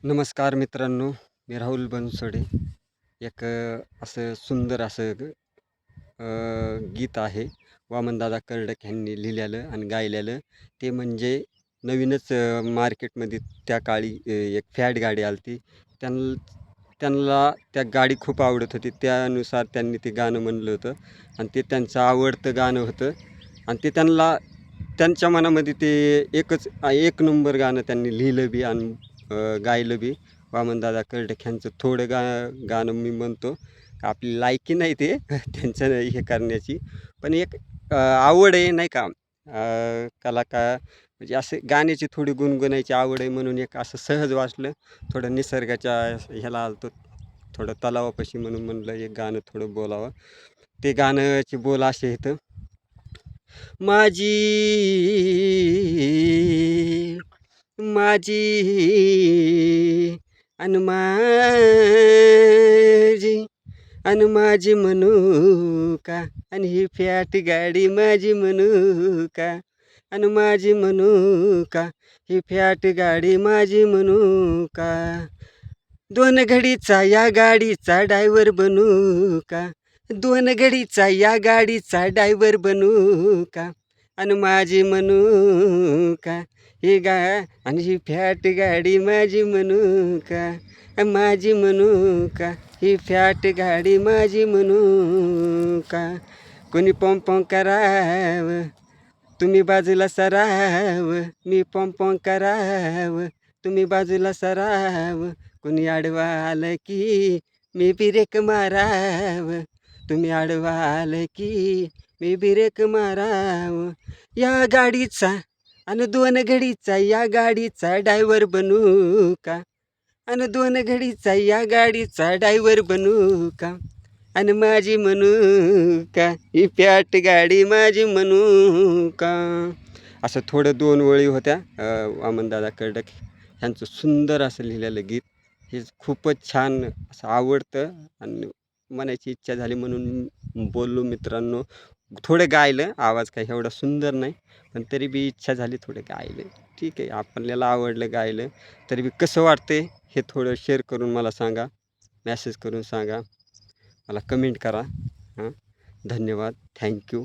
नमस्कार मित्रांनो, मी राहुल बनसोडे. एक असं सुंदर असं गीत आहे वामनदादा कर्डक ह्यांनी लिहिलेलं आणि गायलेलं. ते म्हणजे नवीनच मार्केटमध्ये त्या काळी एक फॅड गाडी आली होती. त्यां त्यांना त्या गाडी खूप आवडत होती. त्यानुसार त्यांनी ते गाणं म्हणलं होतं आणि ते त्यांचं आवडतं गाणं होतं आणि ते त्यांच्या मनामध्ये ते एक नंबर गाणं त्यांनी लिहिलं बी आणि गायलं बी. वामनदादा कर्डक ह्यांचं थोडं गाणं मी म्हणतो. आपली लायकी नाही ते त्यांचं हे करण्याची, पण एक आवड आहे नाही का. कलाकार म्हणजे असे गाण्याची थोडी गुणगुणायची आवड आहे म्हणून एक असं सहज वाचलं. थोडं निसर्गाच्या ह्याला आलतो, थोडं तलावापाशी म्हणून म्हणलं एक गाणं थोडं बोलावं. ते गाण्याचे बोल असे आहेत. माझी माझी अन माझी अन माझी म्हणू का, आणि ही फॅट गाडी माझी म्हणू का, अन माझी म्हणू का, ही फॅट गाडी माझी म्हणू का, दोन घडीचा या गाडीचा ड्रायव्हर बनू का, दोन घडीचा या गाडीचा ड्रायव्हर बनू का, अन माझी म्हणू का, ही आणि ही फॅट गाडी माझी म्हणू का, माझी म्हणू का, ही फॅट गाडी माझी म्हणू का, कोणी पॉम करावं तुम्ही बाजूला सराव, मी पॉम करावं तुम्ही बाजूला सराव, कुणी आडवा आलं की मी ब्रेक माराव, तुम्ही आडवा आलं की मी ब्रेक माराव, या गाडीचा आणि दोन घडीचा या गाडीचा ड्रायव्हर बनू का, आणि दोन घडीचा या गाडीचा ड्रायव्हर बनू का, आणि माझी म्हणू का, ही फॅट गाडी माझी म्हणू का. असं थोडं दोन ओळी होत्या. वामनदादा कर्डक ह्यांचं सुंदर असं लिहिलेलं गीत हे खूपच छान असं आवडतं आणि म्हणायची इच्छा झाली म्हणून बोललो मित्रांनो. थोडं गायलं, आवाज काही एवढा सुंदर नाही, पण तरी बी इच्छा झाली थोडं गायलं. ठीक आहे, आपल्याला आवडलं गायलं. तरी बी कसं वाटते हे थोडं शेअर करून मला सांगा, मॅसेज करून सांगा, मला कमेंट करा. हां, धन्यवाद, थँक्यू.